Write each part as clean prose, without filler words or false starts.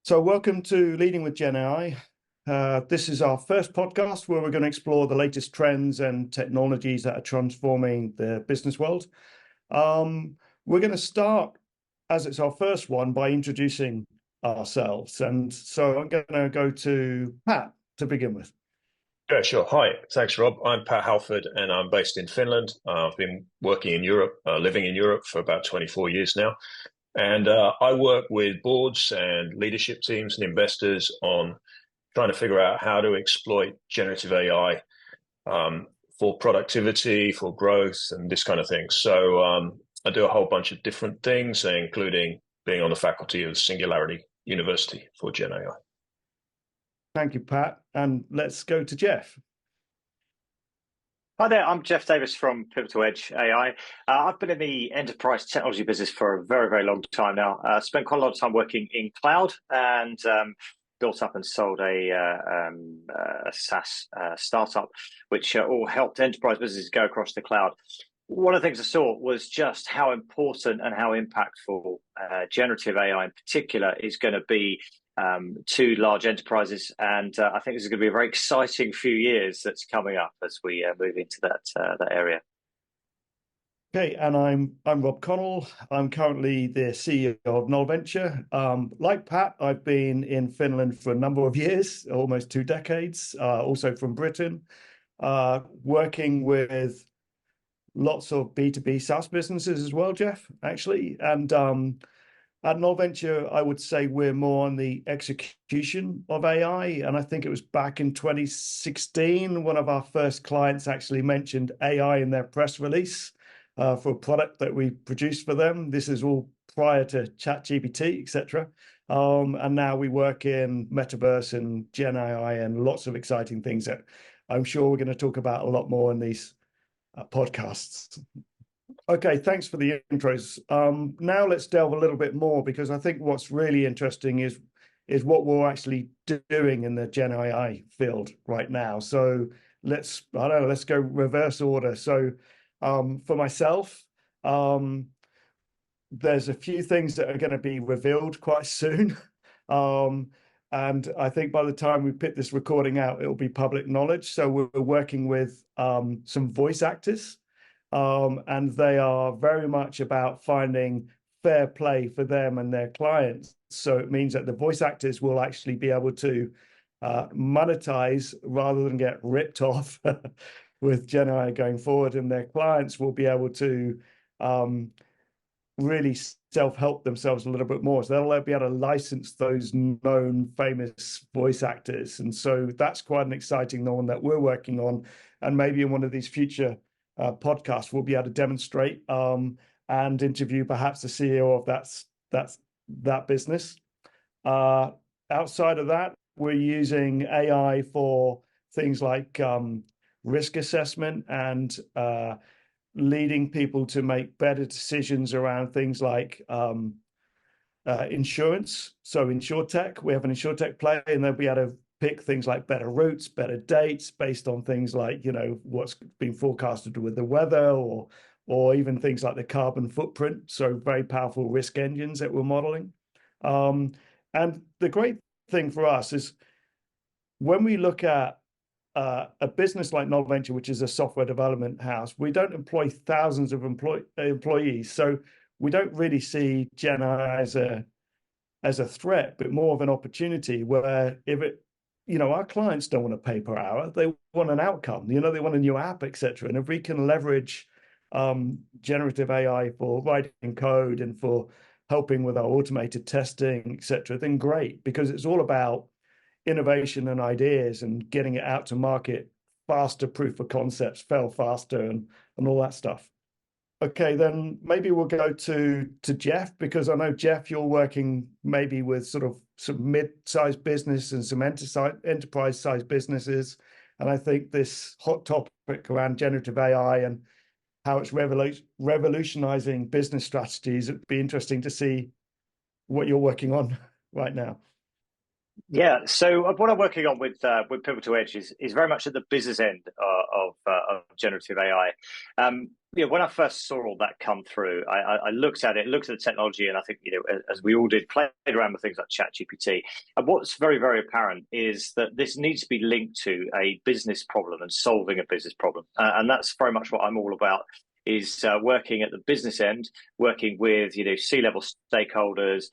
So welcome to Leading with GenAI. This is our first podcast where we're going to explore the latest trends and technologies that are transforming the business world. We're going to start, as it's our first one, by introducing ourselves. And so I'm going to go to Pat to begin with. Yeah, sure. Hi, thanks, Rob. I'm Pat Halford, and I'm based in Finland. I've been working in Europe, living in Europe for about 24 years now. And I work with boards and leadership teams and investors on trying to figure out how to exploit generative AI for productivity, for growth, and this kind of thing. So I do a whole bunch of different things, including being on the faculty of Singularity University for GenAI. Thank you, Pat. And let's go to Geoff. Hi there, I'm Geoff Davies from Pivotal Edge AI. I've been in the enterprise technology business for a very, very long time now. Spent quite a lot of time working in cloud and built up and sold a SaaS startup, which all helped enterprise businesses go across the cloud. One of the things I saw was just how important and how impactful generative AI in particular is going to be to large enterprises, and I think this is going to be a very exciting few years that's coming up as we move into that area. Okay, and I'm Rob Connell. I'm currently the CEO of Null Venture. Like Pat, I've been in Finland for a number of years, almost 2 decades. Also from Britain, working with lots of B2B SaaS businesses as well, Geoff, actually, and at Null Venture, I would say we're more on the execution of AI. And I think it was back in 2016, one of our first clients actually mentioned AI in their press release for a product that we produced for them. This is all prior to ChatGPT, etc. And now we work in Metaverse and GenAI and lots of exciting things that I'm sure we're going to talk about a lot more in these podcasts. Okay, thanks for the intros. Now let's delve a little bit more, because I think what's really interesting is what we're actually doing in the Gen AI field right now. So let's go reverse order. So for myself, there's a few things that are going to be revealed quite soon. And I think by the time we put this recording out, it'll be public knowledge. So we're working with some voice actors. And they are very much about finding fair play for them and their clients. So it means that the voice actors will actually be able to monetize rather than get ripped off with GenAI going forward, and their clients will be able to really self-help themselves a little bit more. So they'll be able to license those known famous voice actors. And so that's quite an exciting one that we're working on. And maybe in one of these future podcast, we'll be able to demonstrate and interview perhaps the CEO of that business. Outside of that, we're using AI for things like risk assessment and leading people to make better decisions around things like insurance. So InsurTech, we have an InsurTech player, and they'll be able to pick things like better routes, better dates based on things like, what's been forecasted with the weather, or even things like the carbon footprint. So very powerful risk engines that we're modeling. And the great thing for us is when we look at a business like Null Venture, which is a software development house, we don't employ thousands of employees. So we don't really see Gen AI as a threat, but more of an opportunity where our clients don't want to pay per hour. They want an outcome. They want a new app, etc. And if we can leverage generative AI for writing code and for helping with our automated testing, etc., then great, because it's all about innovation and ideas and getting it out to market faster, proof of concepts, fail faster, and all that stuff. Okay, then maybe we'll go to Geoff, because I know, Geoff, you're working maybe with sort of some mid-sized business and some enterprise-sized businesses. And I think this hot topic around generative AI and how it's revolutionizing business strategies, it'd be interesting to see what you're working on right now. Yeah, so what I'm working on with Pivotal Edge is very much at the business end of generative AI. when I first saw all that come through, I looked at the technology, and I think, as we all did, played around with things like ChatGPT. And what's very, very apparent is that this needs to be linked to a business problem and solving a business problem. And that's very much what I'm all about, is working at the business end, working with, C-level stakeholders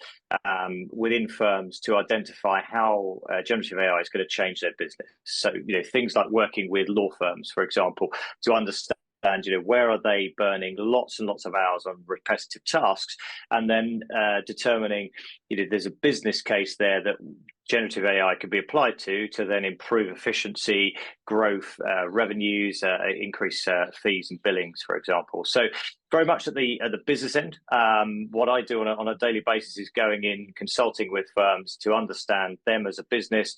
within firms to identify how generative AI is going to change their business. So, things like working with law firms, for example, to understand, where are they burning lots and lots of hours on repetitive tasks, and then determining, there's a business case there that generative AI could be applied to then improve efficiency, growth, revenues, increase fees and billings, for example. So very much at the business end. What I do on a daily basis is going in, consulting with firms to understand them as a business,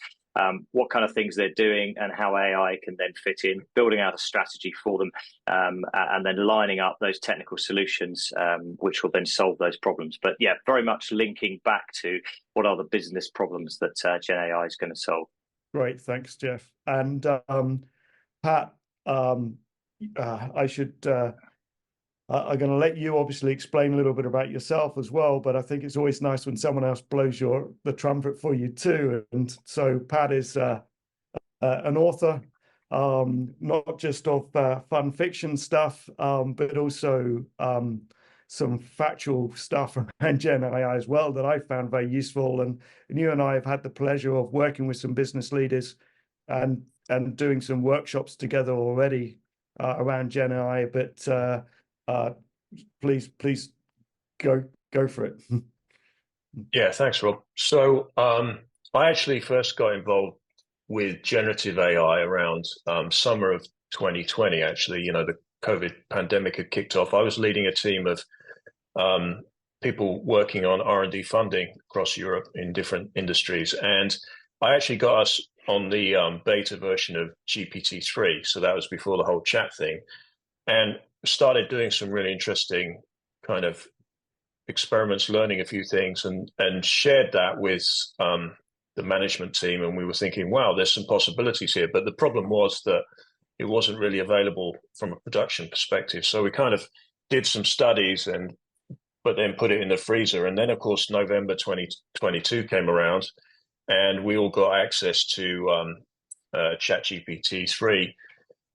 what kind of things they're doing and how AI can then fit in, building out a strategy for them, and then lining up those technical solutions, which will then solve those problems. But yeah, very much linking back to what are the business problems that GenAI is going to solve. Great, thanks, Geoff. And Pat, I'm going to let you obviously explain a little bit about yourself as well, but I think it's always nice when someone else blows the trumpet for you too. And so Pat is an author, not just of fun fiction stuff, but also some factual stuff around GenAI as well that I found very useful. And you and I have had the pleasure of working with some business leaders and doing some workshops together already around GenAI, but please go for it. Yeah, thanks, Rob. So I actually first got involved with generative AI around summer of 2020. Actually, the COVID pandemic had kicked off. I was leading a team of people working on R&D funding across Europe in different industries, and I actually got us on the beta version of GPT-3. So that was before the whole chat thing, and started doing some really interesting kind of experiments, learning a few things, and shared that with the management team. And we were thinking, wow, there's some possibilities here. But the problem was that it wasn't really available from a production perspective. So we kind of did some studies, but then put it in the freezer. And then, of course, November 2022 came around, and we all got access to ChatGPT-3.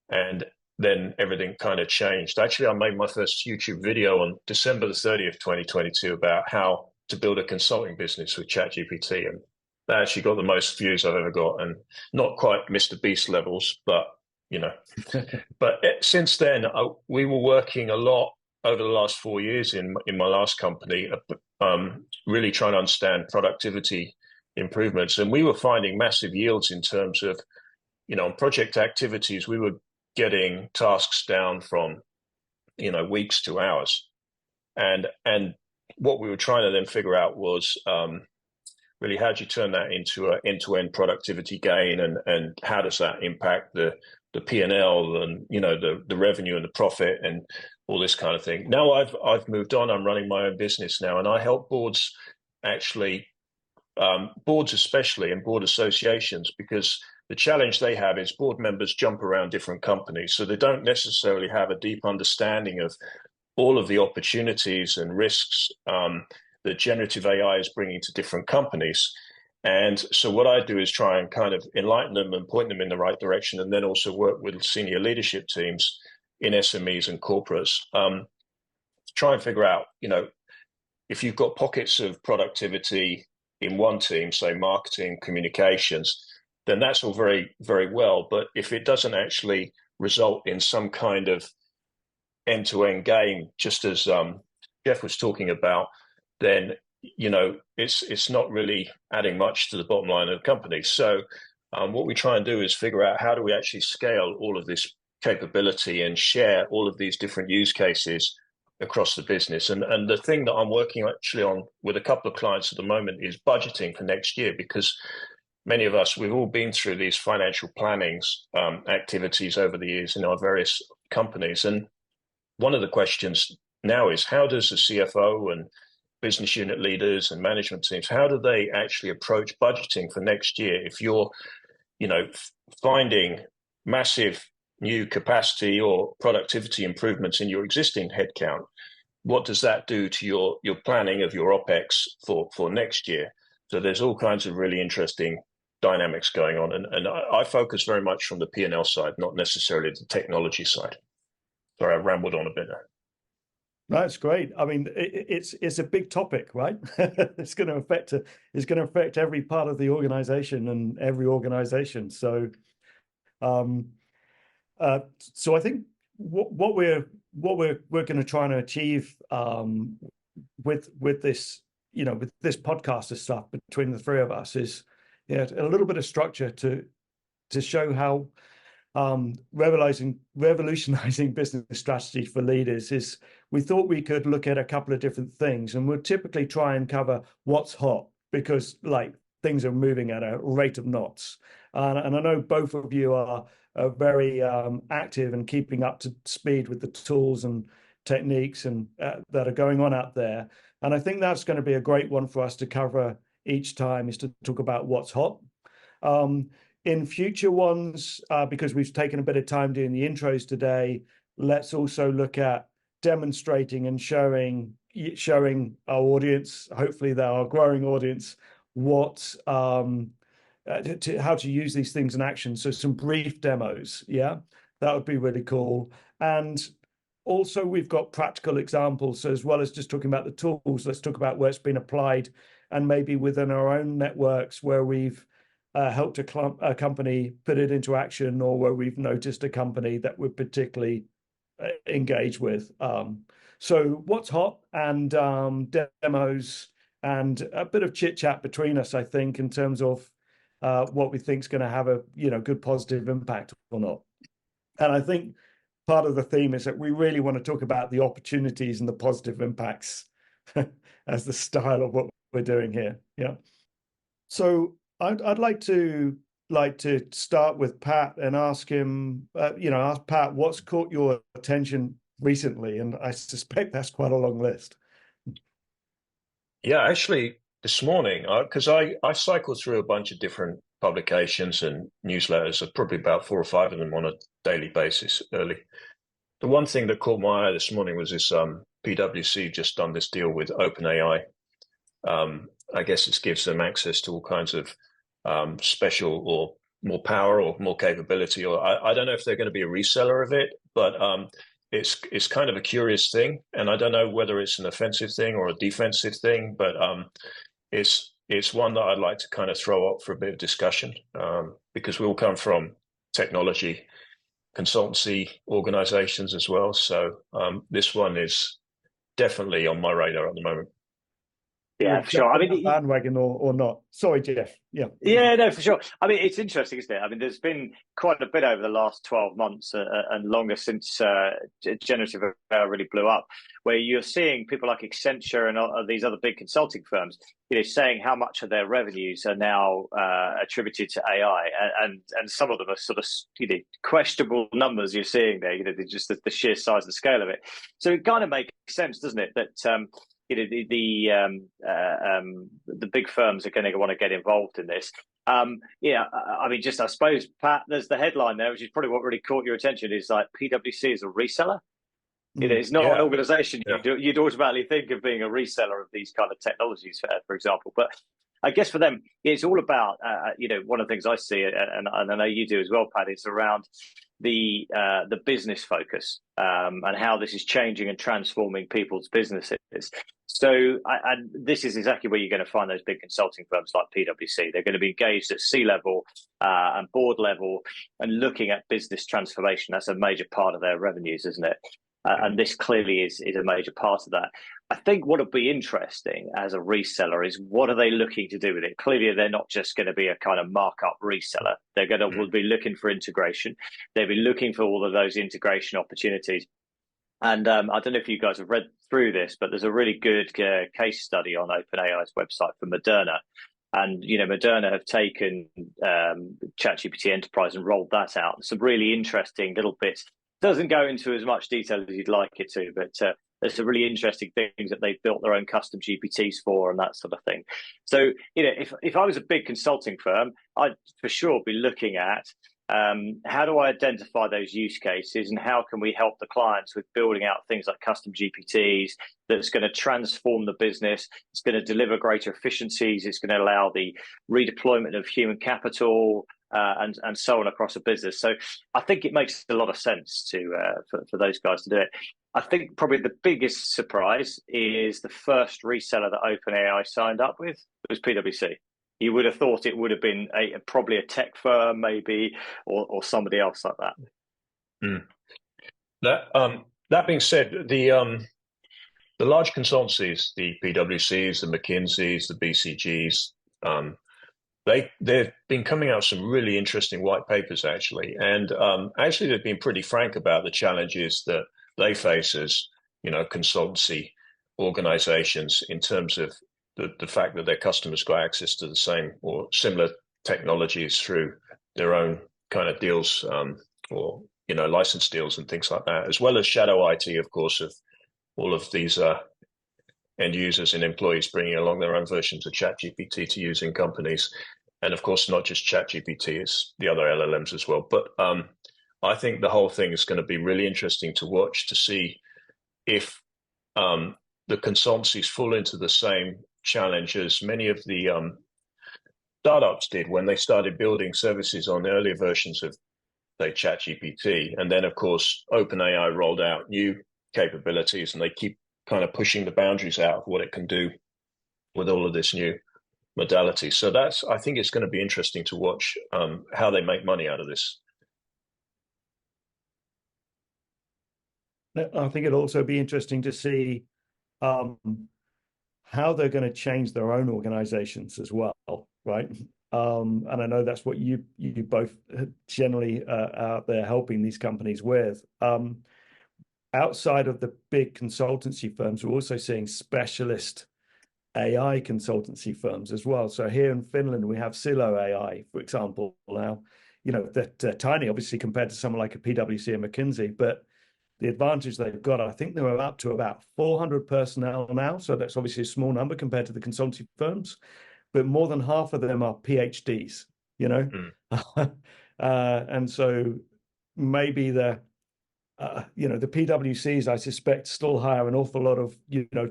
And then everything kind of changed. Actually, I made my first YouTube video on December the 30th, 2022, about how to build a consulting business with ChatGPT. And that actually got the most views I've ever got, and not quite Mr. Beast levels, but, but since then, we were working a lot over the last 4 years in my last company, really trying to understand productivity improvements. And we were finding massive yields in terms of, on project activities, we were getting tasks down from, weeks to hours. And what we were trying to then figure out was really, how do you turn that into an end-to-end productivity gain, and how does that impact the P&L and, the revenue and the profit and all this kind of thing. Now I've moved on. I'm running my own business now, and I help boards actually, boards especially, and board associations, because the challenge they have is board members jump around different companies, so they don't necessarily have a deep understanding of all of the opportunities and risks that generative AI is bringing to different companies. And so what I do is try and kind of enlighten them and point them in the right direction, and then also work with senior leadership teams in SMEs and corporates to try and figure out, if you've got pockets of productivity in one team, say marketing, communications, then that's all very, very well. But if it doesn't actually result in some kind of end-to-end gain, just as Geoff was talking about, then, it's not really adding much to the bottom line of the company. So what we try and do is figure out, how do we actually scale all of this capability and share all of these different use cases across the business. And the thing that I'm working actually on with a couple of clients at the moment is budgeting for next year, because many of us, we've all been through these financial plannings activities over the years in our various companies. And one of the questions now is, how does the CFO and business unit leaders and management teams, how do they actually approach budgeting for next year if you're, finding massive new capacity or productivity improvements in your existing headcount, what does that do to your planning of your OPEX for next year? So there's all kinds of really interesting dynamics going on. And I focus very much from the P&L side, not necessarily the technology side. Sorry, I rambled on a bit there. That's great. I mean, it's a big topic, right? It's going to affect every part of the organization and every organization. So, so I think what we're going to try and achieve with this, with this podcast and stuff between the three of us is, a little bit of structure to show how revolutionizing business strategy for leaders is. We thought we could look at a couple of different things, and we'll typically try and cover what's hot, because things are moving at a rate of knots. And I know both of you are very active and keeping up to speed with the tools and techniques and that are going on out there. And I think that's going to be a great one for us to cover each time, is to talk about what's hot. In future ones, because we've taken a bit of time doing the intros today, let's also look at demonstrating and showing our audience, hopefully our growing audience, how to use these things in action. So some brief demos, that would be really cool. And also we've got practical examples. So as well as just talking about the tools, let's talk about where it's been applied, and maybe within our own networks where we've helped a company put it into action, or where we've noticed a company that we're particularly engaged with. So what's hot, and demos, and a bit of chit chat between us, I think, in terms of what we think is going to have a good positive impact or not. And I think part of the theme is that we really want to talk about the opportunities and the positive impacts as the style of what we're doing here. So I'd like to start with Pat and ask him, ask Pat, what's caught your attention recently? And I suspect that's quite a long list. Yeah, actually, this morning, because I cycle through a bunch of different publications and newsletters, probably about 4 or 5 of them on a daily basis early. The one thing that caught my eye this morning was this PwC just done this deal with OpenAI. I guess it gives them access to all kinds of special or more power or more capability, or I don't know if they're going to be a reseller of it, but it's kind of a curious thing, and I don't know whether it's an offensive thing or a defensive thing, but it's one that I'd like to kind of throw up for a bit of discussion, because we all come from technology consultancy organizations as well. So this one is definitely on my radar at the moment. Yeah, for sure. I mean, bandwagon or not. Sorry, Geoff. Yeah, no, for sure. I mean, it's interesting, isn't it? I mean, there's been quite a bit over the last 12 months and longer since generative AI really blew up, where you're seeing people like Accenture and these other big consulting firms, saying how much of their revenues are now attributed to AI, and some of them are sort of questionable numbers you're seeing there. Just the sheer size and scale of it. So it kind of makes sense, doesn't it, that the big firms are going to want to get involved in this. I mean, I suppose, Pat, there's the headline there, which is probably what really caught your attention, is like PwC is a reseller. It's not an organization you'd automatically think of being a reseller of these kind of technologies, for example. But I guess for them, it's all about, one of the things I see, and I know you do as well, Pat, is around the business focus and how this is changing and transforming people's businesses. So this is exactly where you're going to find those big consulting firms like PwC. They're going to be engaged at C-level and board level and looking at business transformation. That's a major part of their revenues, isn't it? And this clearly is a major part of that. I think what would be interesting as a reseller is, what are they looking to do with it? Clearly, they're not just going to be a kind of markup reseller. They're going to be looking for integration. They'll be looking for all of those integration opportunities. And I don't know if you guys have read through this, but there's a really good case study on OpenAI's website for Moderna. And, Moderna have taken ChatGPT Enterprise and rolled that out. And some really interesting little bits. Doesn't go into as much detail as you'd like it to, but there's some really interesting things that they've built their own custom GPTs for and that sort of thing. So, if I was a big consulting firm, I'd for sure be looking at How do I identify those use cases, and how can we help the clients with building out things like custom GPTs that's going to transform the business? It's going to deliver greater efficiencies. It's going to allow the redeployment of human capital and so on across a business. So I think it makes a lot of sense for those guys to do it. I think probably the biggest surprise is the first reseller that OpenAI signed up with was PwC. You would have thought it would have been probably a tech firm, maybe, or somebody else like that. That being said, the large consultancies, the PwCs, the McKinseys, the BCGs, they've been coming out with some really interesting white papers, actually, and actually they've been pretty frank about the challenges that they face as consultancy organizations in terms of the fact that their customers got access to the same or similar technologies through their own kind of deals or license deals and things like that, as well as shadow IT, of course, of all of these end users and employees bringing along their own versions of ChatGPT to use in companies. And of course, not just ChatGPT, it's the other LLMs as well. But I think the whole thing is going to be really interesting to watch, to see if the consultancies fall into the same challenge as many of the startups did when they started building services on the earlier versions of, say, ChatGPT. And then, of course, OpenAI rolled out new capabilities, and they keep kind of pushing the boundaries out of what it can do with all of this new modality. So I think it's going to be interesting to watch how they make money out of this. I think it'll also be interesting to see how they're going to change their own organizations as well, right? And I know that's what you both generally out there helping these companies with. Outside of the big consultancy firms, we're also seeing specialist AI consultancy firms as well. So here in Finland, we have Silo AI, for example. Now, they're tiny, obviously, compared to someone like a PwC and McKinsey, but the advantage they've got, I think they're up to about 400 personnel now. So that's obviously a small number compared to the consultancy firms, but more than half of them are PhDs, and so maybe the PwCs, I suspect, still hire an awful lot of,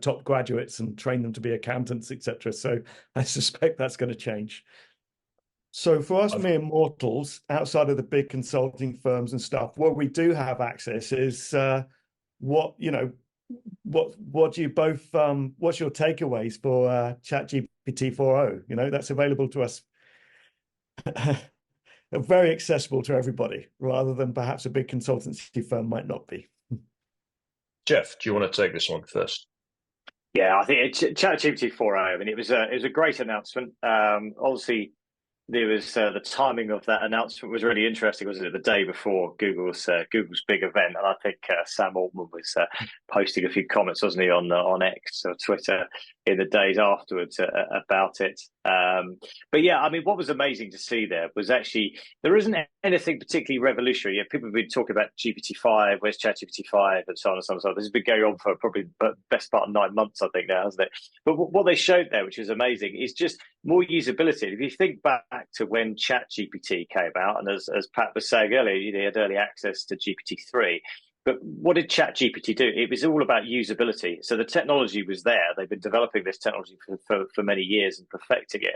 top graduates and train them to be accountants, etc. So I suspect that's going to change. So for us mere mortals, outside of the big consulting firms and stuff, what we do have access is what do you both what's your takeaways for ChatGPT 4.0? That's available to us, very accessible to everybody, rather than perhaps a big consultancy firm might not be. Geoff, do you want to take this one first? Yeah, I think ChatGPT 4.0. I mean, it was a great announcement. Obviously, there was the timing of that announcement was really interesting, wasn't it? The day before Google's big event, and I think Sam Altman was posting a few comments, wasn't he, on X or Twitter in the days afterwards about it. But yeah, I mean, what was amazing to see there was actually there isn't anything particularly revolutionary. Yeah, people have been talking about GPT-5, where's ChatGPT-5, and so on and so on. So this has been going on for probably the best part of 9 months, I think, now, hasn't it? But what they showed there, which is amazing, is just more usability. If you think back to when ChatGPT came out, and as Pat was saying earlier, they had early access to GPT-3. But what did ChatGPT do? It was all about usability. So the technology was there. They've been developing this technology for many years and perfecting it.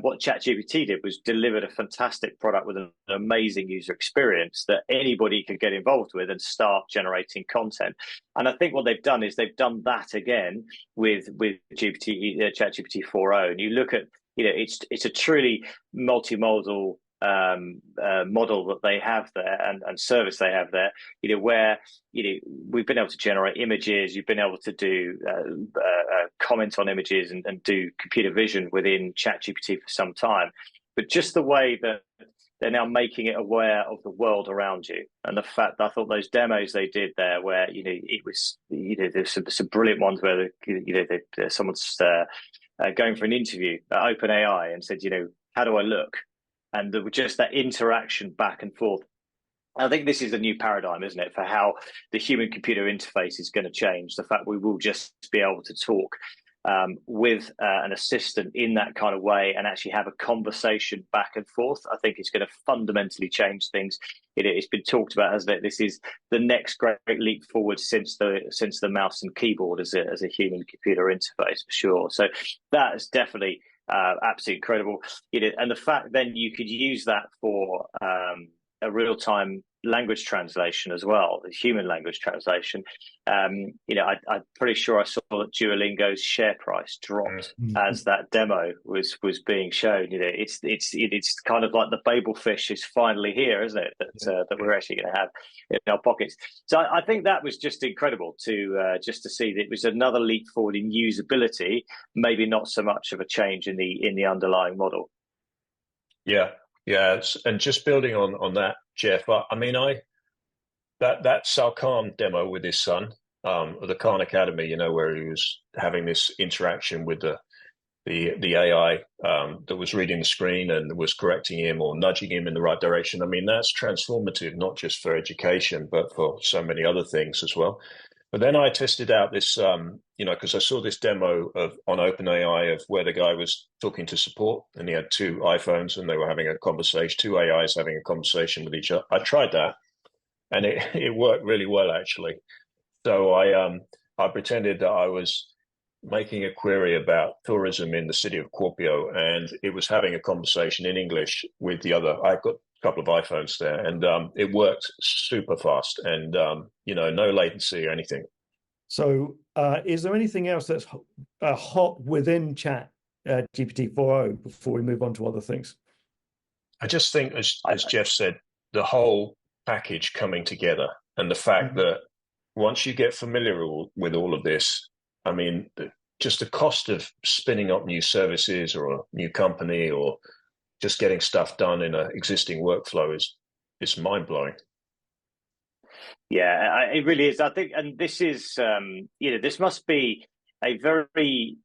What ChatGPT did was delivered a fantastic product with an amazing user experience that anybody could get involved with and start generating content. And I think what they've done is they've done that again with ChatGPT 4.0. And you look at, it's a truly multimodal model that they have there and service they have there, where we've been able to generate images, you've been able to do comment on images and do computer vision within ChatGPT for some time, but just the way that they're now making it aware of the world around you, and the fact that I thought those demos they did there, where it was there's some brilliant ones where someone's going for an interview at OpenAI and said, how do I look? And just that interaction back and forth. I think this is the new paradigm, isn't it, for how the human-computer interface is going to change. The fact we will just be able to talk. with an assistant in that kind of way and actually have a conversation back and forth, I think it's going to fundamentally change things. It's been talked about as that this is the next great leap forward since the mouse and keyboard as a human computer interface, for sure. So that is definitely absolutely incredible. And the fact then you could use that for a real-time language translation as well, the human language translation. I'm pretty sure I saw that Duolingo's share price dropped as that demo was being shown. It's kind of like the Babel fish is finally here, isn't it? That we're actually going to have in our pockets. So I think that was just incredible to see that it was another leap forward in usability, maybe not so much of a change in the underlying model. Yeah. And just building on that, Geoff, I mean, that Sal Khan demo with his son at the Khan Academy, where he was having this interaction with the AI that was reading the screen and was correcting him or nudging him in the right direction. I mean, that's transformative, not just for education, but for so many other things as well. But then I tested out this, because I saw this demo on OpenAI of where the guy was talking to support, and he had two iPhones, and they were having a conversation, two AIs having a conversation with each other. I tried that, and it worked really well, actually. So I pretended that I was making a query about tourism in the city of Kuopio, and it was having a conversation in English with the other. I've got couple of iPhones there, and it worked super fast, and no latency or anything. So is there anything else that's hot within Chat GPT 4.0 before we move on to other things? I just think, as Geoff said, the whole package coming together, and the fact that once you get familiar with all of this, I mean, just the cost of spinning up new services or a new company or just getting stuff done in an existing workflow is mind-blowing. Yeah, it really is. I think, and this is, this must be a very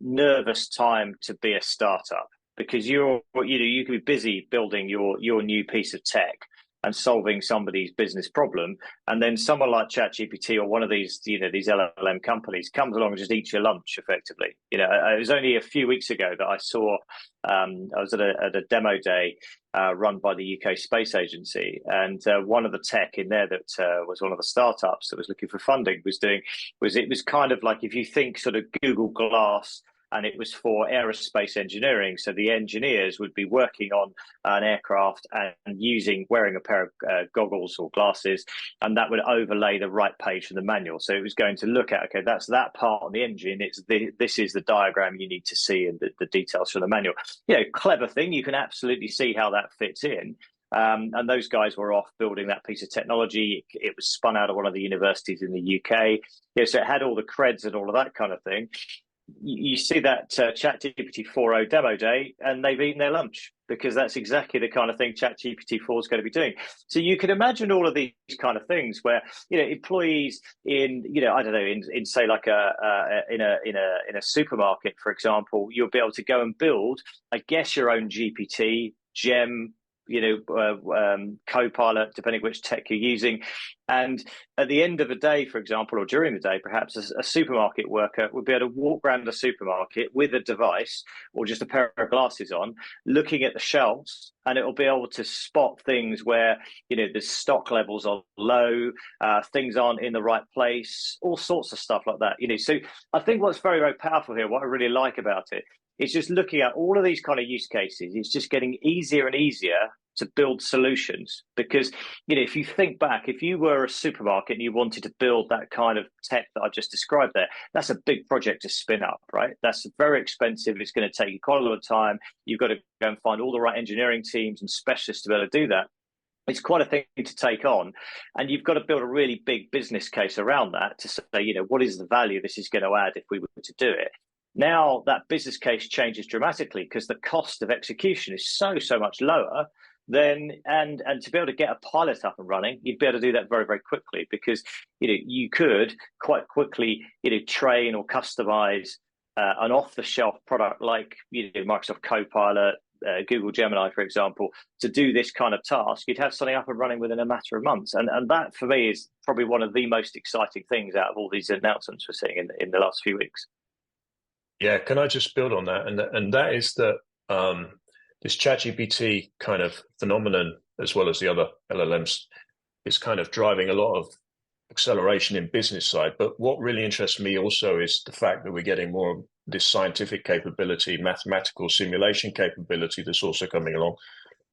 nervous time to be a startup, because you could be busy building your new piece of tech and solving somebody's business problem, and then someone like ChatGPT or one of these LLM companies comes along and just eats your lunch effectively. It was only a few weeks ago that I saw I was at a demo day run by the UK Space Agency, and one of the tech in there that was one of the startups that was looking for funding was kind of like, if you think sort of Google Glass, and it was for aerospace engineering. So the engineers would be working on an aircraft and wearing a pair of goggles or glasses, and that would overlay the right page from the manual. So it was going to look at, okay, that's that part on the engine. This is the diagram you need to see and the details from the manual. Clever thing. You can absolutely see how that fits in. And those guys were off building that piece of technology. It was spun out of one of the universities in the UK. So it had all the creds and all of that kind of thing. You see that ChatGPT 4.0 demo day, and they've eaten their lunch, because that's exactly the kind of thing ChatGPT 4 is going to be doing. So you can imagine all of these kind of things where employees in in say like in a supermarket, for example, you'll be able to go and build, I guess, your own GPT, Gem, Copilot, depending which tech you're using. And at the end of the day, for example, or during the day, perhaps a supermarket worker would be able to walk around the supermarket with a device or just a pair of glasses on, looking at the shelves, and it'll be able to spot things where, the stock levels are low, things aren't in the right place, all sorts of stuff like that. So I think what's very, very powerful here, what I really like about it, is just looking at all of these kind of use cases. It's just getting easier and easier to build solutions, because if you think back, if you were a supermarket and you wanted to build that kind of tech that I just described there, that's a big project to spin up, right? That's very expensive. It's going to take you quite a lot of time. You've got to go and find all the right engineering teams and specialists to be able to do that. It's quite a thing to take on, and you've got to build a really big business case around that to say, what is the value this is going to add if we were to do it. Now that business case changes dramatically, because the cost of execution is so much lower. Then and to be able to get a pilot up and running, you'd be able to do that very, very quickly, because you could quite quickly train or customize an off-the-shelf product like Microsoft Copilot, Google Gemini, for example, to do this kind of task. You'd have something up and running within a matter of months, and that for me is probably one of the most exciting things out of all these announcements we're seeing in the last few weeks. Yeah, can I just build on that? And that is that this ChatGPT kind of phenomenon, as well as the other LLMs, is kind of driving a lot of acceleration in business side. But what really interests me also is the fact that we're getting more of this scientific capability, mathematical simulation capability that's also coming along.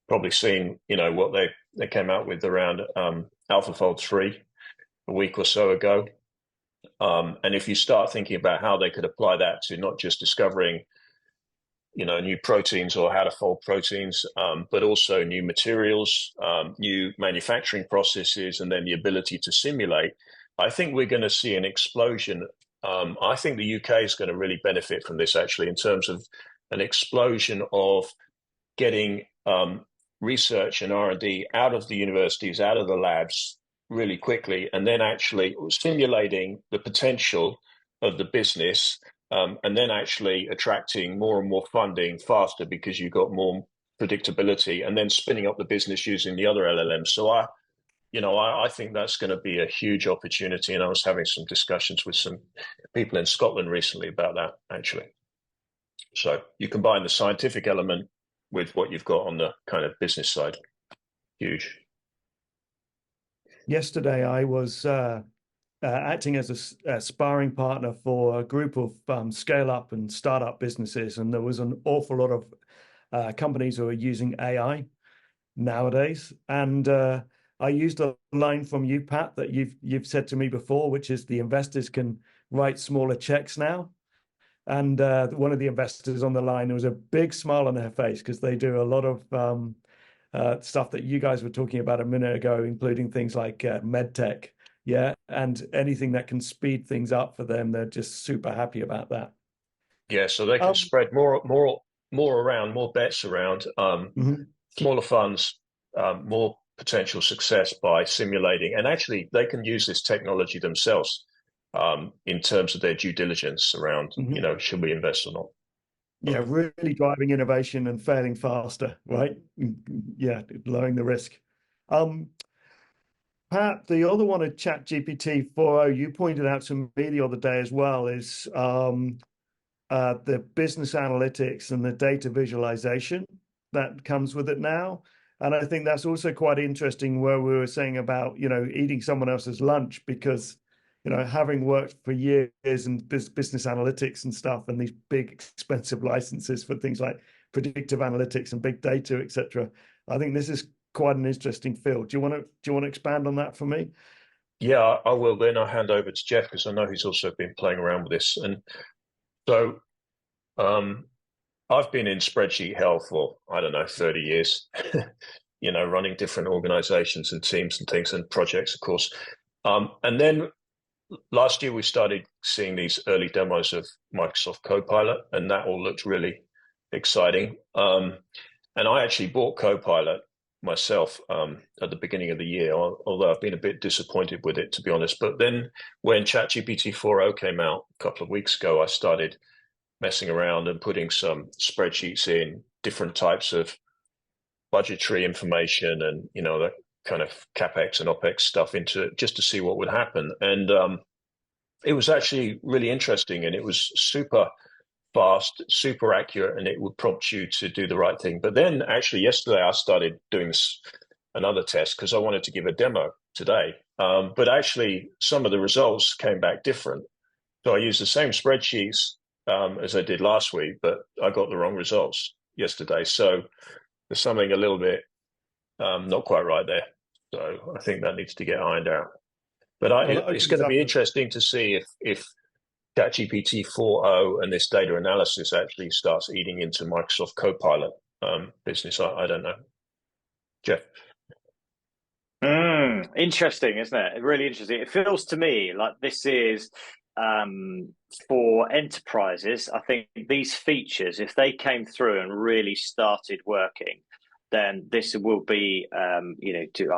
Probably seen, what they came out with around AlphaFold 3 a week or so ago. And if you start thinking about how they could apply that to not just discovering, new proteins or how to fold proteins, but also new materials, new manufacturing processes, and then the ability to simulate, I think we're going to see an explosion. I think the UK is going to really benefit from this, actually, in terms of an explosion of getting research and R&D out of the universities, out of the labs really quickly, and then actually stimulating the potential of the business, and then actually attracting more and more funding faster because you've got more predictability, and then spinning up the business using the other LLMs. So I think that's going to be a huge opportunity, and I was having some discussions with some people in Scotland recently about that, actually. So you combine the scientific element with what you've got on the kind of business side. Huge. Yesterday, I was acting as a sparring partner for a group of scale-up and startup businesses, and there was an awful lot of companies who are using AI nowadays. And I used a line from you, Pat, that you've said to me before, which is the investors can write smaller checks now. And one of the investors on the line, there was a big smile on her face because they do a lot of stuff that you guys were talking about a minute ago, including things like medtech, yeah, and anything that can speed things up for them. They're just super happy about that. Yeah, so they can spread more around, more bets around, smaller funds, more potential success by simulating, and actually they can use this technology themselves in terms of their due diligence around, should we invest or not? Yeah, really driving innovation and failing faster, right? Yeah, lowering the risk. Pat, the other one at ChatGPT 4.0, you pointed out to me the other day as well, is the business analytics and the data visualization that comes with it now. And I think that's also quite interesting, where we were saying about, eating someone else's lunch, because having worked for years in business analytics and stuff, and these big expensive licenses for things like predictive analytics and big data, etc., I think this is quite an interesting field. Do you want to expand on that for me? Yeah, I will. Then I'll hand over to Geoff, because I know he's also been playing around with this. And so I've been in spreadsheet hell for, I don't know, 30 years, running different organizations and teams and things and projects, of course. And then last year, we started seeing these early demos of Microsoft Copilot, and that all looked really exciting. And I actually bought Copilot myself at the beginning of the year, although I've been a bit disappointed with it, to be honest. But then when ChatGPT 4.0 came out a couple of weeks ago, I started messing around and putting some spreadsheets in, different types of budgetary information and, the kind of CapEx and OpEx stuff into it, just to see what would happen. And it was actually really interesting, and it was super fast, super accurate, and it would prompt you to do the right thing. But then actually yesterday I started doing another test because I wanted to give a demo today. But actually some of the results came back different. So I used the same spreadsheets as I did last week, but I got the wrong results yesterday. So there's something a little bit not quite right there. So I think that needs to get ironed out. But it's going to be interesting to see if ChatGPT 4.0 and this data analysis actually starts eating into Microsoft Copilot business. I don't know. Geoff? Interesting, isn't it? Really interesting. It feels to me like this is for enterprises. I think these features, if they came through and really started working, then this will be, I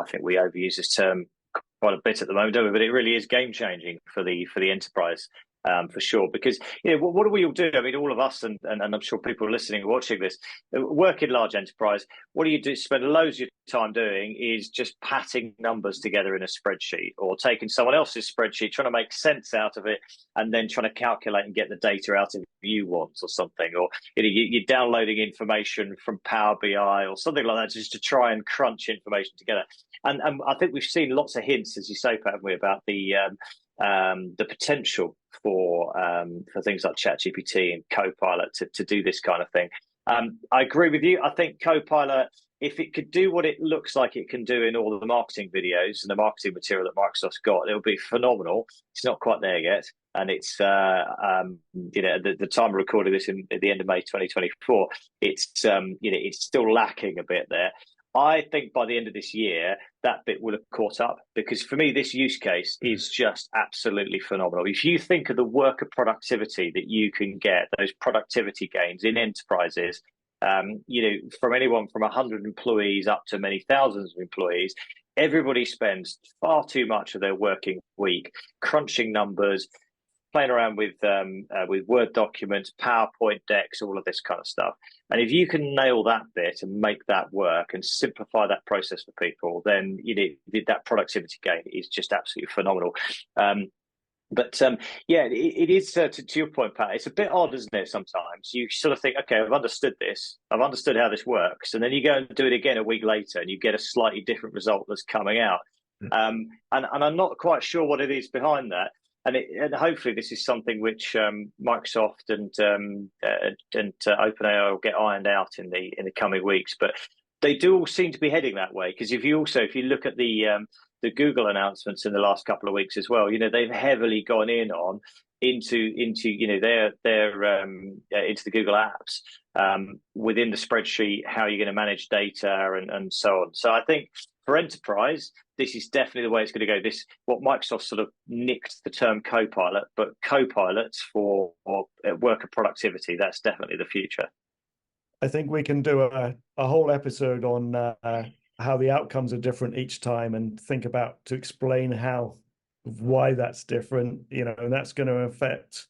think we overuse this term quite a bit at the moment, don't we? But it really is game changing for the enterprise. For sure, because what do we all do? I mean, all of us, and I'm sure people listening and watching this work in large enterprise. What do you do? Spend loads of your time doing is just patting numbers together in a spreadsheet, or taking someone else's spreadsheet, trying to make sense out of it, and then trying to calculate and get the data out of you want or something, or you're downloading information from Power BI or something like that, just to try and crunch information together. And I think we've seen lots of hints, as you say, Pat, haven't we, about the potential for things like ChatGPT and Copilot to do this kind of thing. I agree with you. I think Copilot, if it could do what it looks like it can do in all of the marketing videos and the marketing material that Microsoft's got, it'll be phenomenal. It's not quite there yet, and it's the time of recording this at the end of May 2024. It's it's still lacking a bit there. I think by the end of this year, that bit will have caught up, because for me, this use case is just absolutely phenomenal. If you think of the worker productivity that you can get, those productivity gains in enterprises, from anyone from 100 employees up to many thousands of employees, everybody spends far too much of their working week crunching numbers, playing around with Word documents, PowerPoint decks, all of this kind of stuff. And if you can nail that bit and make that work and simplify that process for people, then that productivity gain is just absolutely phenomenal. It is to your point, Pat. It's a bit odd, isn't it? Sometimes you sort of think, okay, I've understood this. I've understood how this works, and then you go and do it again a week later, and you get a slightly different result that's coming out. And I'm not quite sure what it is behind that. And hopefully this is something which Microsoft and OpenAI will get ironed out in the coming weeks. But they do all seem to be heading that way, because if you look at the Google announcements in the last couple of weeks as well, they've heavily gone into their into the Google apps within the spreadsheet, how you're going to manage data and so on. So I think for enterprise, this is definitely the way it's going to go. What Microsoft sort of nicked the term Copilot, but Copilots for worker productivity, that's definitely the future. I think we can do a whole episode on how the outcomes are different each time, and think about to explain why that's different, and that's going to affect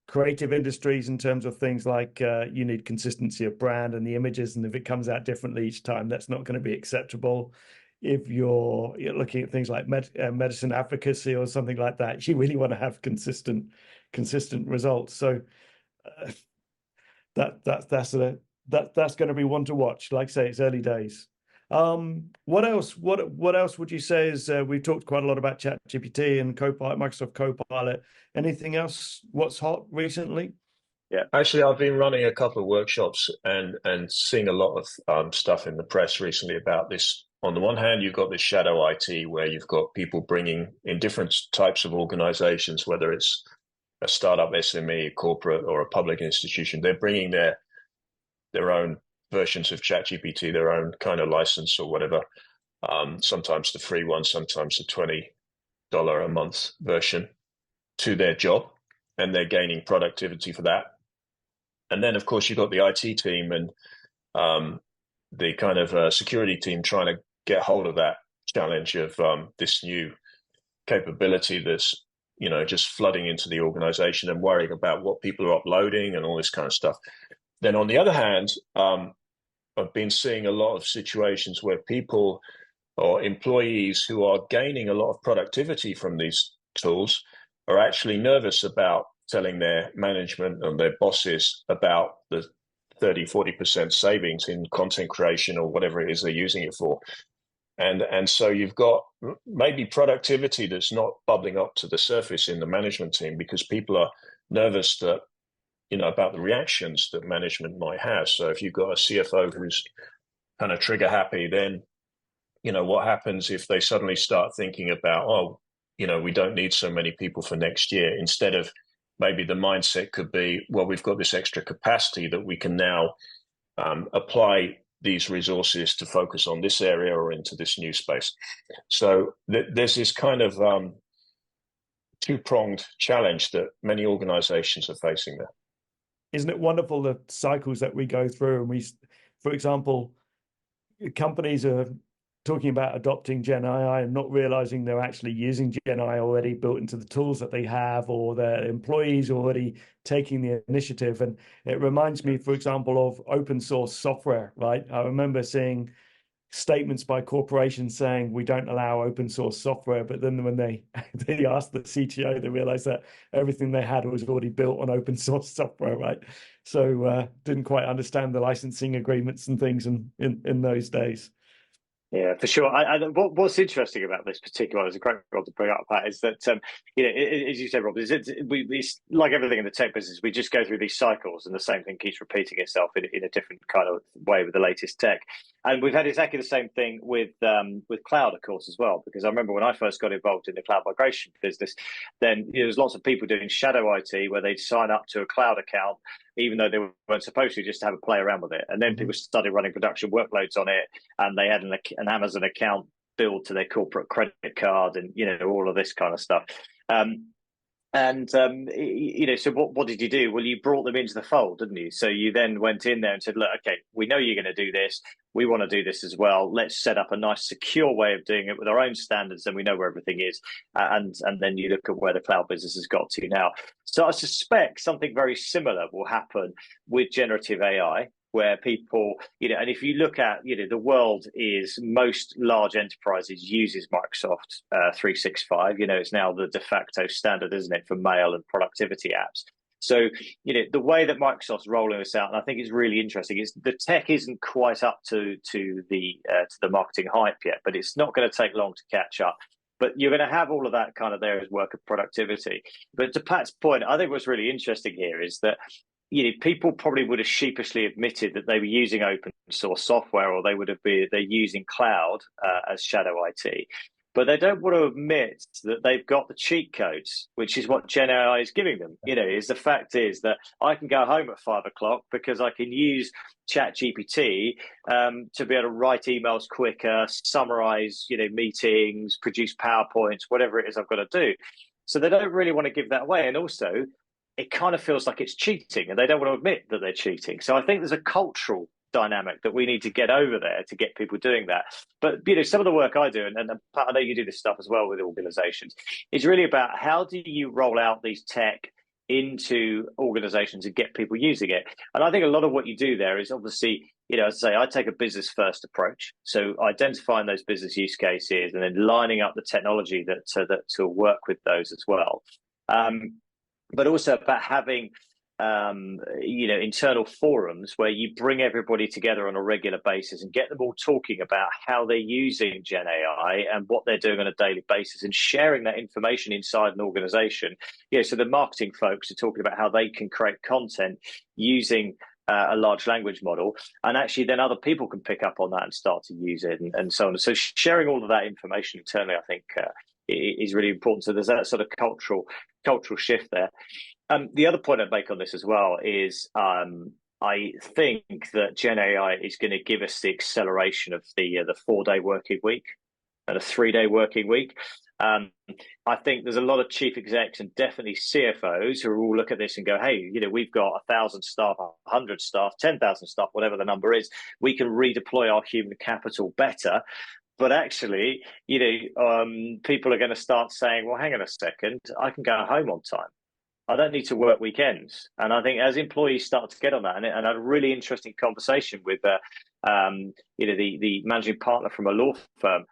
creative industries in terms of things like you need consistency of brand and the images, and if it comes out differently each time, that's not going to be acceptable. If you're looking at things like medicine advocacy or something like that, you really want to have consistent results. So that's going to be one to watch. Like I say, it's early days. What else would you say is we've talked quite a lot about ChatGPT and Copilot, Microsoft Copilot. Anything else? What's hot recently? Yeah, actually, I've been running a couple of workshops and seeing a lot of stuff in the press recently about this. On the one hand, you've got this shadow IT, where you've got people bringing in different types of organizations, whether it's a startup, SME, corporate, or a public institution. They're bringing their own versions of ChatGPT, their own kind of license or whatever. Sometimes the free one, sometimes the $20 a month version, to their job, and they're gaining productivity for that. And then, of course, you've got the IT team and the kind of security team trying to get hold of that challenge of this new capability that's just flooding into the organization, and worrying about what people are uploading and all this kind of stuff. Then on the other hand, I've been seeing a lot of situations where people or employees who are gaining a lot of productivity from these tools are actually nervous about telling their management and their bosses about the 30-40% savings in content creation or whatever it is they're using it for. And so you've got maybe productivity that's not bubbling up to the surface in the management team, because people are nervous that about the reactions that management might have. So if you've got a CFO who's kind of trigger happy, then what happens if they suddenly start thinking about, we don't need so many people for next year, instead of maybe the mindset could be, well, we've got this extra capacity that we can now apply these resources to focus on this area or into this new space. So there's this kind of two-pronged challenge that many organizations are facing there. Isn't it wonderful the cycles that we go through? And for example, companies are talking about adopting GenAI and not realizing they're actually using GenAI already built into the tools that they have, or their employees already taking the initiative. And it reminds me, for example, of open source software, right? I remember seeing statements by corporations saying we don't allow open source software, but then when they asked the CTO, they realized that everything they had was already built on open source software, right? So didn't quite understand the licensing agreements and things in those days. Yeah, for sure. What's interesting about this particular one, is a great one to bring up, Pat, is that as you said, Rob, it's like everything in the tech business. We just go through these cycles, and the same thing keeps repeating itself in a different kind of way with the latest tech. And we've had exactly the same thing with cloud, of course, as well. Because I remember when I first got involved in the cloud migration business, then there was lots of people doing shadow IT where they'd sign up to a cloud account, even though they weren't supposed to, just to have a play around with it. And then people started running production workloads on it, and they had an Amazon account billed to their corporate credit card, and all of this kind of stuff. So what did you do? Well, you brought them into the fold, didn't you? So you then went in there and said, look, okay, we know you're going to do this. We want to do this as well. Let's set up a nice, secure way of doing it with our own standards, and we know where everything is. And then you look at where the cloud business has got to now. So I suspect something very similar will happen with generative AI, where people, and if you look at, the world is, most large enterprises uses Microsoft 365. It's now the de facto standard, isn't it, for mail and productivity apps. So, the way that Microsoft's rolling this out, and I think it's really interesting, is the tech isn't quite up to the marketing hype yet, but it's not going to take long to catch up. But you're going to have all of that kind of there as work of productivity. But to Pat's point, I think what's really interesting here is that people probably would have sheepishly admitted that they were using open source software, or they're using cloud as shadow IT. But they don't want to admit that they've got the cheat codes, which is what GenAI is giving them. The fact is that I can go home at 5 o'clock because I can use ChatGPT to be able to write emails quicker, summarize, meetings, produce PowerPoints, whatever it is I've got to do. So they don't really want to give that away. And also, it kind of feels like it's cheating, and they don't want to admit that they're cheating. So I think there's a cultural dynamic that we need to get over there to get people doing that. But some of the work I do, and I know you do this stuff as well with organizations, is really about how do you roll out these tech into organizations and get people using it. And I think a lot of what you do there is obviously, as I say, I take a business first approach. So identifying those business use cases and then lining up the technology that to work with those as well. But also about having internal forums where you bring everybody together on a regular basis and get them all talking about how they're using GenAI and what they're doing on a daily basis, and sharing that information inside an organization. So the marketing folks are talking about how they can create content using a large language model, and actually then other people can pick up on that and start to use it, and so on. So sharing all of that information internally, I think, is really important. So there's that sort of cultural shift there. The other point I'd make on this as well is I think that GenAI is going to give us the acceleration of the 4-day working week and a 3-day working week. I think there's a lot of chief execs and definitely CFOs who will look at this and go, hey, we've got 1,000 staff, 100 staff, 10,000 staff, whatever the number is. We can redeploy our human capital better. But actually, people are going to start saying, well, hang on a second, I can go home on time. I don't need to work weekends. And I think as employees start to get on that, and I had a really interesting conversation with the managing partner from a law firm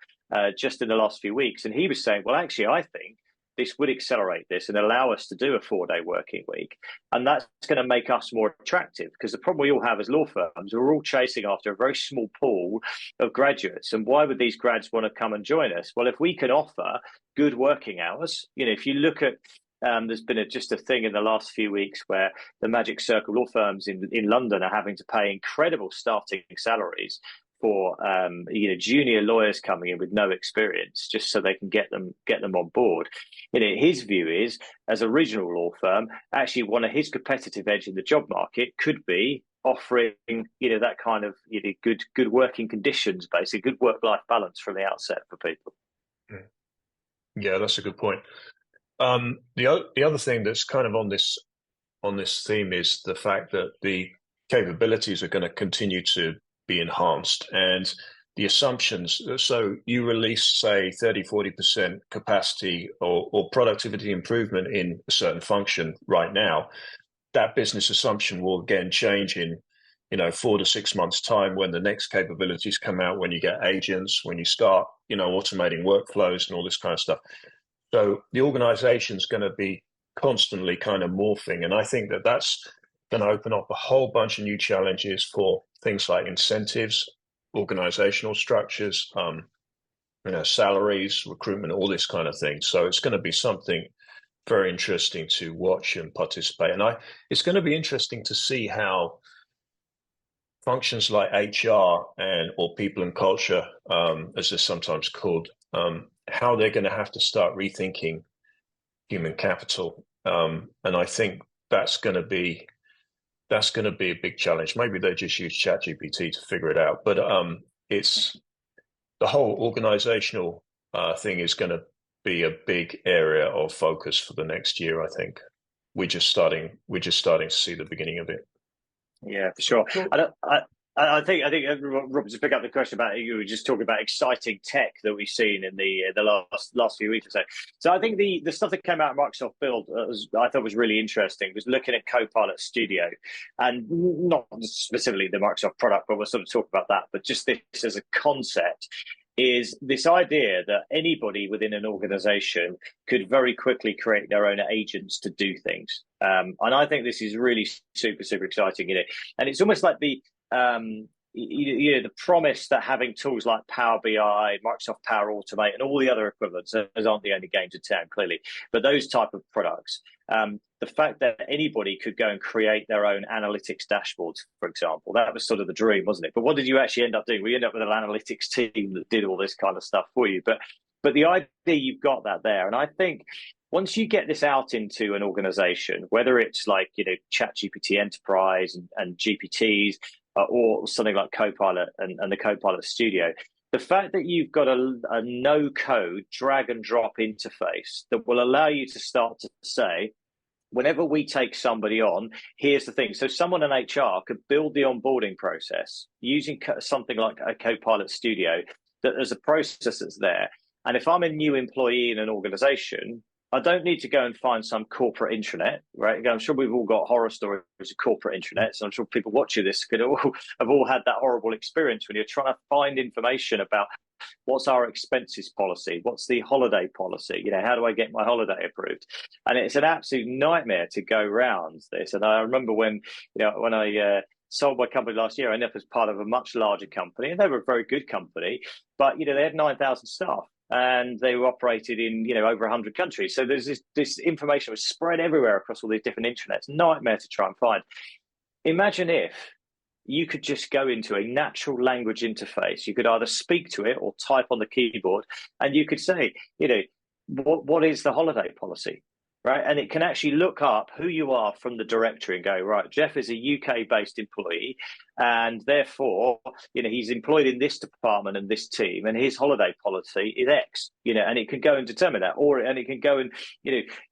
just in the last few weeks. And he was saying, well, actually, I think this would accelerate this and allow us to do a 4-day working week. And that's going to make us more attractive, because the problem we all have as law firms, we're all chasing after a very small pool of graduates. And why would these grads want to come and join us? Well, if we can offer good working hours, if you look at there's been just a thing in the last few weeks where the Magic Circle law firms in London are having to pay incredible starting salaries for junior lawyers coming in with no experience, just so they can get them on board. His view is, as a regional law firm, actually one of his competitive edge in the job market could be offering that kind of good working conditions, basically good work-life balance from the outset for people. Yeah, that's a good point. The other thing that's kind of on this theme is the fact that the capabilities are going to continue to be enhanced, and the assumptions. So you release, say, 30-40% capacity or productivity improvement in a certain function right now. That business assumption will again change in 4 to 6 months time when the next capabilities come out, when you get agents, when you start automating workflows and all this kind of stuff. So the organization's going to be constantly kind of morphing, and I think that that's going to open up a whole bunch of new challenges for things like incentives, organizational structures, salaries, recruitment, all this kind of thing. So it's going to be something very interesting to watch and participate. And it's going to be interesting to see how functions like HR or people and culture, as they're sometimes called, how they're going to have to start rethinking human capital. And I think that's going to be a big challenge. Maybe they just use ChatGPT to figure it out. But it's the whole organizational thing is going to be a big area of focus for the next year. I think we're just starting to see the beginning of it. Yeah, for sure. I think Rob, to pick up the question about, you were just talking about exciting tech that we've seen in the last few weeks or so. So I think the stuff that came out of Microsoft Build I thought was really interesting, was looking at Copilot Studio, and not specifically the Microsoft product, but we'll sort of talk about that. But just this as a concept, is this idea that anybody within an organization could very quickly create their own agents to do things. And I think this is really super, super exciting, and it's almost like the promise that having tools like Power BI, Microsoft Power Automate, and all the other equivalents, those aren't the only games in town, clearly, but those type of products, the fact that anybody could go and create their own analytics dashboards, for example, that was sort of the dream, wasn't it? But what did you actually end up doing? We ended up with an analytics team that did all this kind of stuff for you. But the idea, you've got that there. And I think once you get this out into an organization, whether it's like, ChatGPT Enterprise and GPTs, or something like Copilot and the Copilot Studio, the fact that you've got a no-code drag and drop interface that will allow you to start to say, whenever we take somebody on, here's the thing. So someone in HR could build the onboarding process using something like a Copilot Studio, that there's a process that's there. And if I'm a new employee in an organization, I don't need to go and find some corporate intranet, right? I'm sure we've all got horror stories of corporate intranets. I'm sure people watching this have all had that horrible experience when you're trying to find information about what's our expenses policy, what's the holiday policy, how do I get my holiday approved? And it's an absolute nightmare to go around this. And I remember when I sold my company last year, I ended up as part of a much larger company, and they were a very good company, but they had 9,000 staff. And they were operated in, over 100 countries. So there's this information was spread everywhere across all these different intranets. Nightmare to try and find. Imagine if you could just go into a natural language interface. You could either speak to it or type on the keyboard, and you could say, what is the holiday policy? Right. And it can actually look up who you are from the directory and go, right, Geoff is a UK-based employee, and therefore, he's employed in this department and this team, and his holiday policy is X, and it can go and determine that, and it can go and,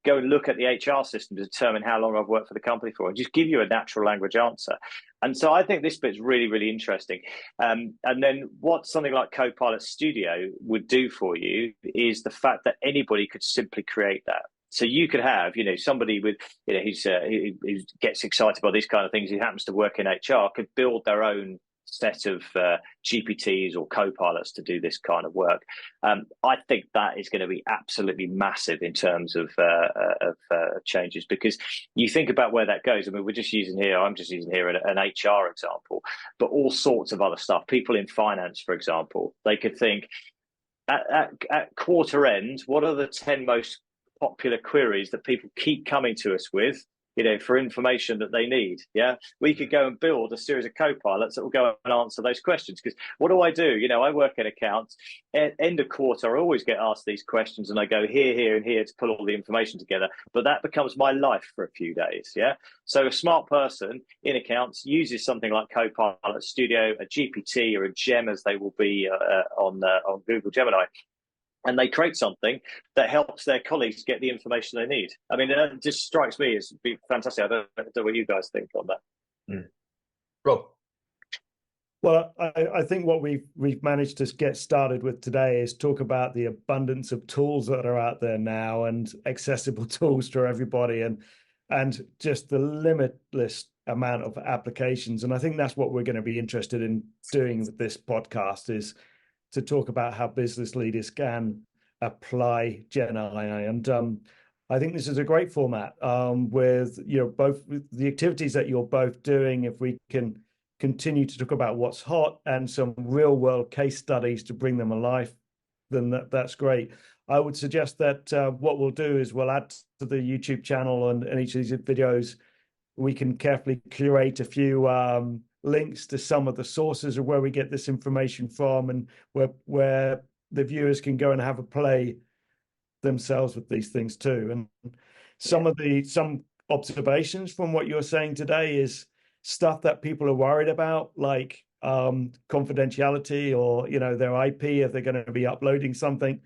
go and look at the HR system to determine how long I've worked for the company for, and just give you a natural language answer. And so I think this bit's really, really interesting. And then what something like Copilot Studio would do for you is the fact that anybody could simply create that. So you could have, somebody with, who gets excited by these kind of things, who happens to work in HR, could build their own set of GPTs or Copilots to do this kind of work. I think that is going to be absolutely massive in terms of changes, because you think about where that goes. I mean, I'm just using here an HR example, but all sorts of other stuff. People in finance, for example, they could think at quarter end, what are the 10 most popular queries that people keep coming to us with, for information that they need. Yeah, we could go and build a series of Copilots that will go and answer those questions. Because what do? I work in accounts. End of quarter, I always get asked these questions, and I go here, and here to pull all the information together. But that becomes my life for a few days. Yeah. So a smart person in accounts uses something like Copilot Studio, a GPT, or a Gem, as they will be on Google Gemini. And they create something that helps their colleagues get the information they need. I mean, it just strikes me as being fantastic. I don't know what you guys think on that. Rob? Well, I think what we've managed to get started with today is talk about the abundance of tools that are out there now and accessible tools to everybody, and just the limitless amount of applications. And I think that's what we're going to be interested in doing with this podcast, is to talk about how business leaders can apply Gen AI. And I think this is a great format, with both the activities that you're both doing. If we can continue to talk about what's hot and some real world case studies to bring them alive, then that's great. I would suggest that what we'll do is we'll add to the YouTube channel and each of these videos, we can carefully curate a few links to some of the sources of where we get this information from, and where the viewers can go and have a play themselves with these things too. And some observations from what you're saying today is stuff that people are worried about, like confidentiality, or their IP, if they're going to be uploading something.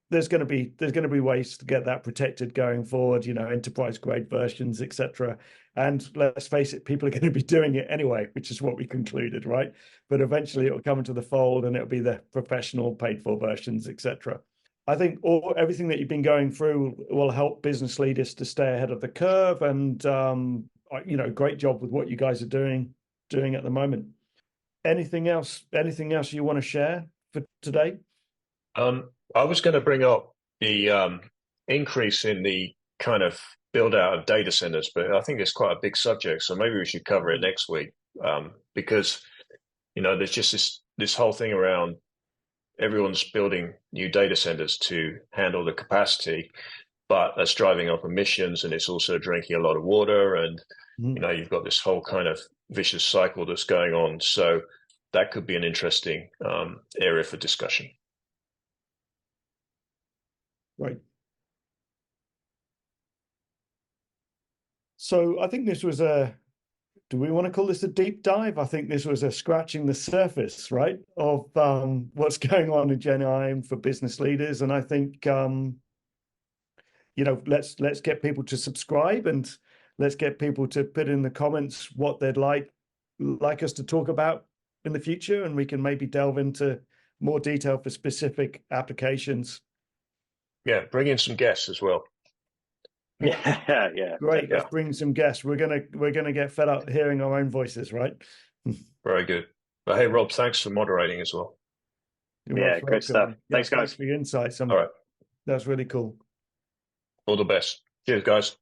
There's going to be ways to get that protected going forward, enterprise grade versions, etc. And let's face it, people are going to be doing it anyway, which is what we concluded, right? But eventually it will come into the fold, and it'll be the professional paid for versions, etc. I think everything that you've been going through will help business leaders to stay ahead of the curve, and great job with what you guys are doing at the moment. Anything else you want to share for today? I was going to bring up the increase in the kind of build out of data centers, but I think it's quite a big subject, so maybe we should cover it next week, because there's just this whole thing around everyone's building new data centers to handle the capacity, but that's driving up emissions, and it's also drinking a lot of water, and you've got this whole kind of vicious cycle that's going on. So that could be an interesting area for discussion. Right. So I think this was do we want to call this a deep dive? I think this was a scratching the surface, right, of what's going on in Gen AI for business leaders. And I think, let's get people to subscribe, and let's get people to put in the comments what they'd like us to talk about in the future, and we can maybe delve into more detail for specific applications. Yeah, bring in some guests as well. Yeah. Great. Let's bring some guests. We're gonna get fed up hearing our own voices, right? Very good. But hey, Rob, thanks for moderating as well. Yeah, great stuff. Thanks, guys. Thanks for your insights. All right. That's really cool. All the best. Cheers, guys.